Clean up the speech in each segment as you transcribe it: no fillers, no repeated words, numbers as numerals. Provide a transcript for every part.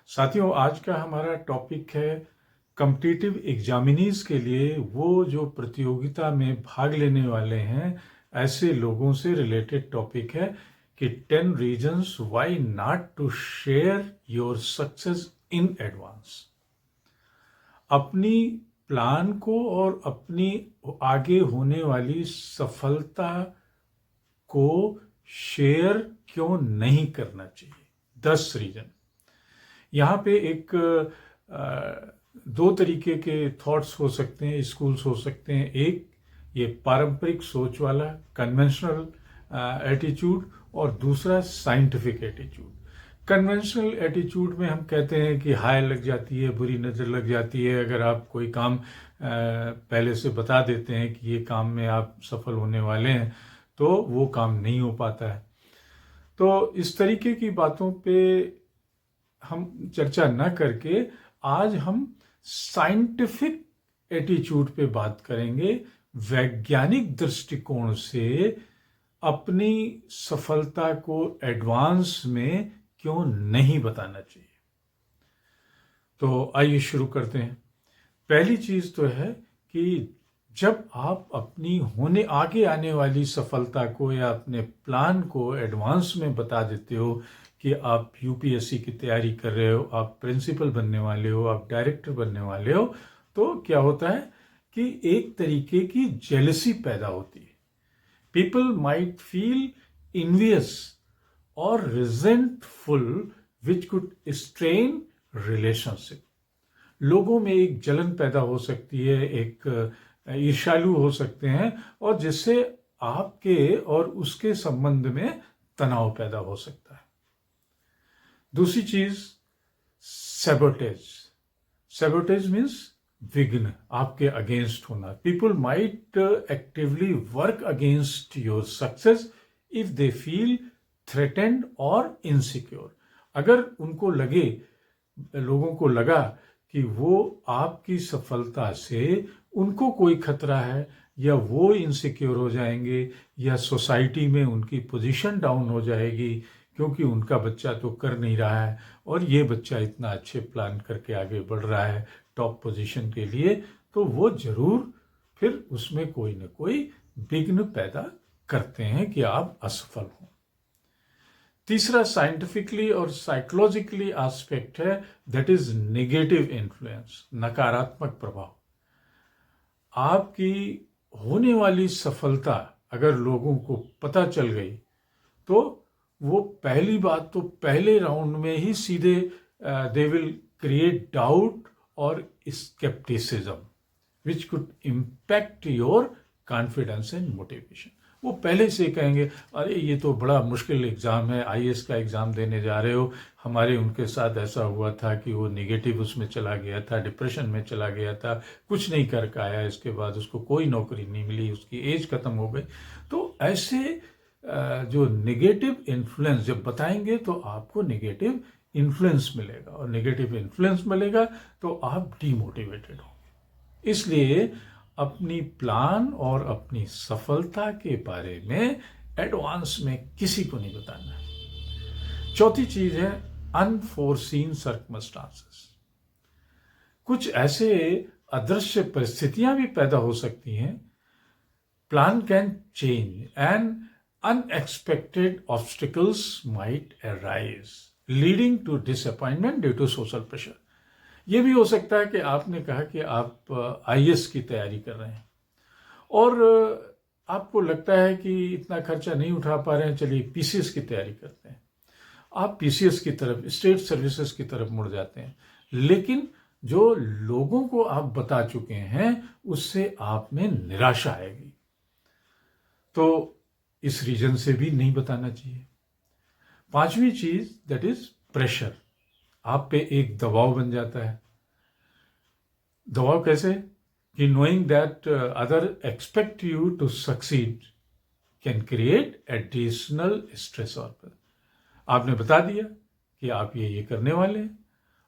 साथियों, आज का हमारा टॉपिक है कॉम्पिटिटिव एग्जामिनीज के लिए वो जो प्रतियोगिता में भाग लेने वाले हैं ऐसे लोगों से रिलेटेड टॉपिक है कि 10 reasons why not to share your success in advance. अपनी प्लान को और अपनी आगे होने वाली सफलता को शेयर क्यों नहीं करना चाहिए। 10 रीजन। यहाँ पे एक दो तरीके के थॉट्स हो सकते हैं, स्कूल्स हो सकते हैं। एक ये पारंपरिक सोच वाला कन्वेंशनल एटीट्यूड और दूसरा साइंटिफिक एटीट्यूड। कन्वेंशनल एटीट्यूड में हम कहते हैं कि हाय लग जाती है, बुरी नज़र लग जाती है अगर आप कोई काम पहले से बता देते हैं कि ये काम में आप सफल होने वाले हैं तो वो काम नहीं हो पाता है। तो इस तरीके की बातों पे हम चर्चा न करके आज हम साइंटिफिक एटीट्यूड पे बात करेंगे। वैज्ञानिक दृष्टिकोण से अपनी सफलता को एडवांस में क्यों नहीं बताना चाहिए। तो आइए शुरू करते हैं। पहली चीज तो है कि जब आप अपनी आगे आने वाली सफलता को या अपने प्लान को एडवांस में बता देते हो कि आप यूपीएससी की तैयारी कर रहे हो, आप प्रिंसिपल बनने वाले हो, आप डायरेक्टर बनने वाले हो, तो क्या होता है कि एक तरीके की जेलसी पैदा होती है। पीपल माइट फील इनवियस और resentful which could strain relationship. लोगों में एक जलन पैदा हो सकती है, एक ईर्ष्यालु हो सकते हैं और जिससे आपके और उसके संबंध में तनाव पैदा हो सकता है। दूसरी चीज सैबोटेज। सैबोटेज मीन्स विघ्न, आपके अगेंस्ट होना। People might actively work against your success if they feel threatened और इनसिक्योर। अगर उनको लगे, लोगों को लगा कि वो आपकी सफलता से उनको कोई खतरा है या वो इनसिक्योर हो जाएंगे या सोसाइटी में उनकी पोजीशन डाउन हो जाएगी क्योंकि उनका बच्चा तो कर नहीं रहा है और ये बच्चा इतना अच्छे प्लान करके आगे बढ़ रहा है टॉप पोजीशन के लिए, तो वो जरूर फिर उसमें कोई ना कोई विघ्न पैदा करते हैं कि आप असफल हो। तीसरा साइंटिफिकली और साइकोलॉजिकली एस्पेक्ट है, दैट इज नेगेटिव इन्फ्लुएंस, नकारात्मक प्रभाव। आपकी होने वाली सफलता अगर लोगों को पता चल गई तो वो पहली बात तो पहले राउंड में ही सीधे दे विल क्रिएट डाउट और scepticism which could impact your confidence and motivation. वो पहले से कहेंगे अरे ये तो बड़ा मुश्किल एग्जाम है, आईएएस का एग्जाम देने जा रहे हो, हमारे उनके साथ ऐसा हुआ था कि वो नेगेटिव उसमें चला गया था, डिप्रेशन में चला गया था, कुछ नहीं कर पाया, इसके बाद उसको कोई नौकरी नहीं मिली, उसकी एज खत्म हो गई। तो ऐसे जो नेगेटिव इन्फ्लुएंस जब बताएंगे तो आपको नेगेटिव इन्फ्लुएंस मिलेगा और नेगेटिव इन्फ्लुएंस मिलेगा तो आप डीमोटिवेटेड होंगे। इसलिए अपनी प्लान और अपनी सफलता के बारे में एडवांस में किसी को नहीं बताना है। चौथी चीज है अनफोर्सीन सर्कमस्टांसेस। कुछ ऐसे अदृश्य परिस्थितियां भी पैदा हो सकती हैं। Plan can change and unexpected obstacles might arise leading to disappointment due to social pressure. ये भी हो सकता है कि आपने कहा कि आप आईएएस की तैयारी कर रहे हैं और आपको लगता है कि इतना खर्चा नहीं उठा पा रहे हैं, चलिए पीसीएस की तैयारी करते हैं। आप पीसीएस की तरफ, स्टेट सर्विसेज की तरफ मुड़ जाते हैं, लेकिन जो लोगों को आप बता चुके हैं उससे आप में निराशा आएगी। तो इस रीजन से भी नहीं बताना चाहिए। पांचवी चीज दैट इज प्रेशर। आप पे एक दबाव बन जाता है। दबाव कैसे कि knowing that other expect you to succeed can create additional stress. और आपने बता दिया कि आप ये करने वाले हैं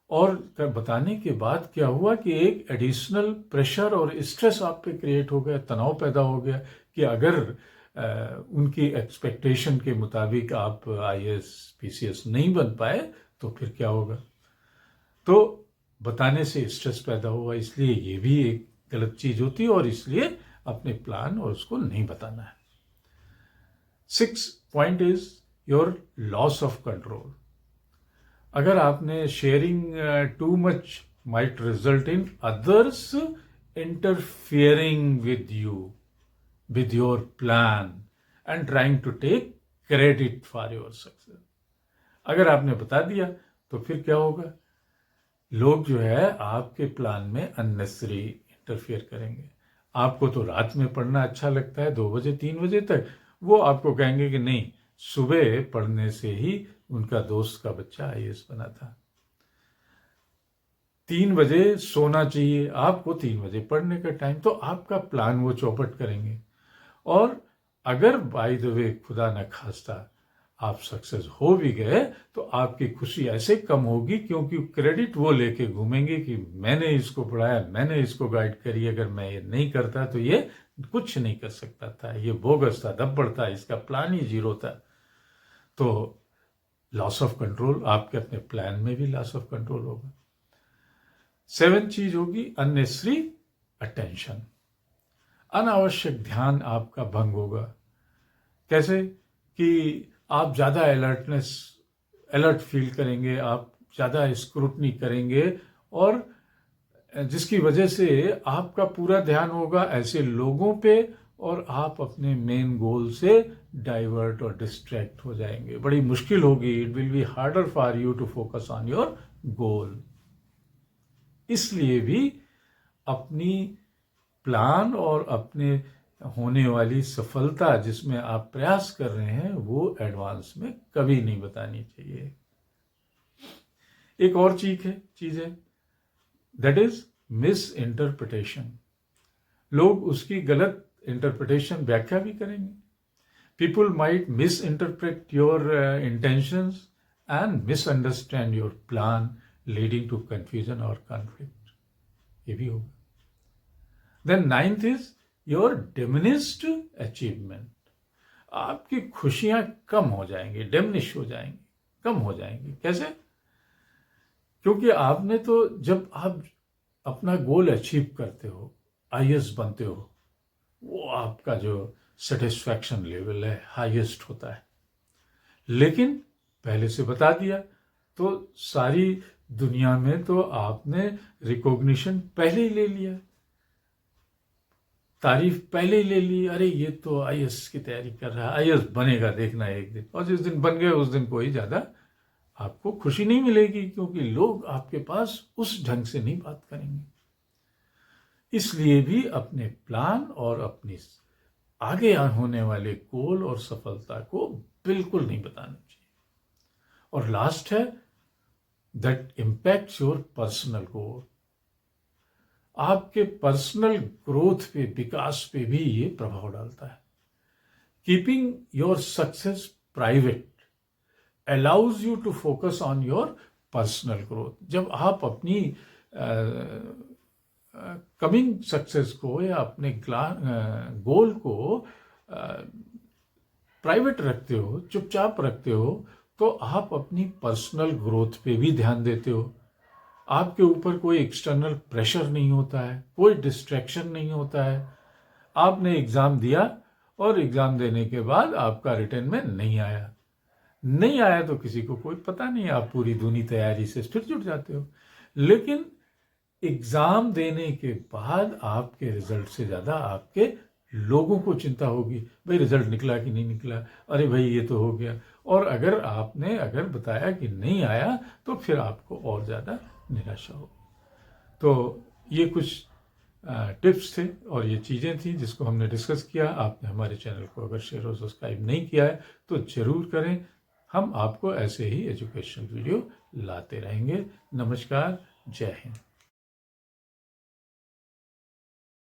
और बताने के बाद क्या हुआ कि एक एडिशनल प्रेशर और स्ट्रेस आप पे क्रिएट हो गया, तनाव पैदा हो गया कि अगर उनकी एक्सपेक्टेशन के मुताबिक आप आईएएस पीसीएस नहीं बन पाए तो फिर क्या होगा। तो बताने से स्ट्रेस पैदा हुआ, इसलिए ये भी एक गलत चीज होती है और इसलिए अपने प्लान और उसको नहीं बताना है। 6 point is your loss of control. अगर आपने sharing too much might result in others interfering with you, with your plan and trying to take credit for your success। अगर आपने बता दिया तो फिर क्या होगा, लोग जो है आपके प्लान में अननेसेसरी इंटरफियर करेंगे। आपको तो रात में पढ़ना अच्छा लगता है 2 बजे 3 बजे तक, वो आपको कहेंगे कि नहीं, सुबह पढ़ने से ही उनका दोस्त का बच्चा आईएएस बना था। 3 बजे सोना चाहिए, आपको 3 बजे पढ़ने का टाइम, तो आपका प्लान वो चौपट करेंगे। और अगर बाय द वे खुदा न खास्ता आप सक्सेस हो भी गए तो आपकी खुशी ऐसे कम होगी, क्योंकि क्रेडिट वो लेके घूमेंगे कि मैंने इसको पढ़ाया, मैंने इसको गाइड करी, अगर मैं ये नहीं करता तो ये कुछ नहीं कर सकता था, ये बोगस था, धब्बड़ था, इसका प्लान ही जीरो था। तो लॉस ऑफ कंट्रोल, आपके अपने प्लान में भी लॉस ऑफ कंट्रोल होगा। 7 चीज होगी अननेसेसरी अटेंशन। अनावश्यक ध्यान आपका भंग होगा। कैसे कि आप ज़्यादा अलर्ट फील करेंगे, आप ज़्यादा स्क्रूटनी करेंगे, और जिसकी वजह से आपका पूरा ध्यान होगा ऐसे लोगों पे और आप अपने मेन गोल से डाइवर्ट और डिस्ट्रैक्ट हो जाएंगे। बड़ी मुश्किल होगी, it will be harder for you to focus on your goal. इसलिए भी अपनी प्लान और अपने होने वाली सफलता जिसमें आप प्रयास कर रहे हैं वो एडवांस में कभी नहीं बतानी चाहिए। एक और चीज है दैट इज मिस इंटरप्रिटेशन। लोग उसकी गलत इंटरप्रिटेशन, व्याख्या भी करेंगे। People might misinterpret your intentions and misunderstand your plan, leading to confusion और कॉन्फ्लिक्ट। ये भी होगा। Then 9th is your diminished achievement। आपकी खुशियां कम हो जाएंगी, डिमिनिश हो जाएंगी, कम हो जाएंगी। कैसे? क्योंकि आपने तो, जब आप अपना गोल अचीव करते हो, आईएएस बनते हो, वो आपका जो सेटिस्फैक्शन लेवल है हाईएस्ट होता है। लेकिन पहले से बता दिया तो सारी दुनिया में तो आपने रिकॉग्निशन पहले ही ले लिया, तारीफ पहले ही ले ली, अरे ये तो आईएएस की तैयारी कर रहा है, आईएएस बनेगा, देखना एक दिन। और जिस दिन बन गए उस दिन कोई ज्यादा आपको खुशी नहीं मिलेगी, क्योंकि लोग आपके पास उस ढंग से नहीं बात करेंगे। इसलिए भी अपने प्लान और अपनी आगे होने वाले गोल और सफलता को बिल्कुल नहीं बताना चाहिए। और लास्ट है that impacts your personal goal. आपके पर्सनल ग्रोथ पे, विकास पे भी ये प्रभाव डालता है। Keeping your success private allows you to focus on your personal growth. जब आप अपनी कमिंग सक्सेस को या अपने गोल को प्राइवेट रखते हो, चुपचाप रखते हो, तो आप अपनी पर्सनल ग्रोथ पे भी ध्यान देते हो। आपके ऊपर कोई एक्सटर्नल प्रेशर नहीं होता है, कोई डिस्ट्रैक्शन नहीं होता है। आपने एग्जाम दिया और एग्जाम देने के बाद आपका रिटर्न में नहीं आया तो किसी को कोई पता नहीं, आप पूरी दूनी तैयारी से फिर जुट जाते हो। लेकिन एग्जाम देने के बाद आपके रिजल्ट से ज्यादा आपके लोगों को चिंता होगी, भाई रिजल्ट निकला कि नहीं निकला, अरे भाई ये तो हो गया। और अगर बताया कि नहीं आया तो फिर आपको और ज्यादा निराशा होगी। तो ये कुछ टिप्स थे और ये चीज़ें थी जिसको हमने डिस्कस किया। आपने हमारे चैनल को अगर शेयर और सब्सक्राइब नहीं किया है तो ज़रूर करें। हम आपको ऐसे ही एजुकेशनल वीडियो लाते रहेंगे। नमस्कार, जय हिंद।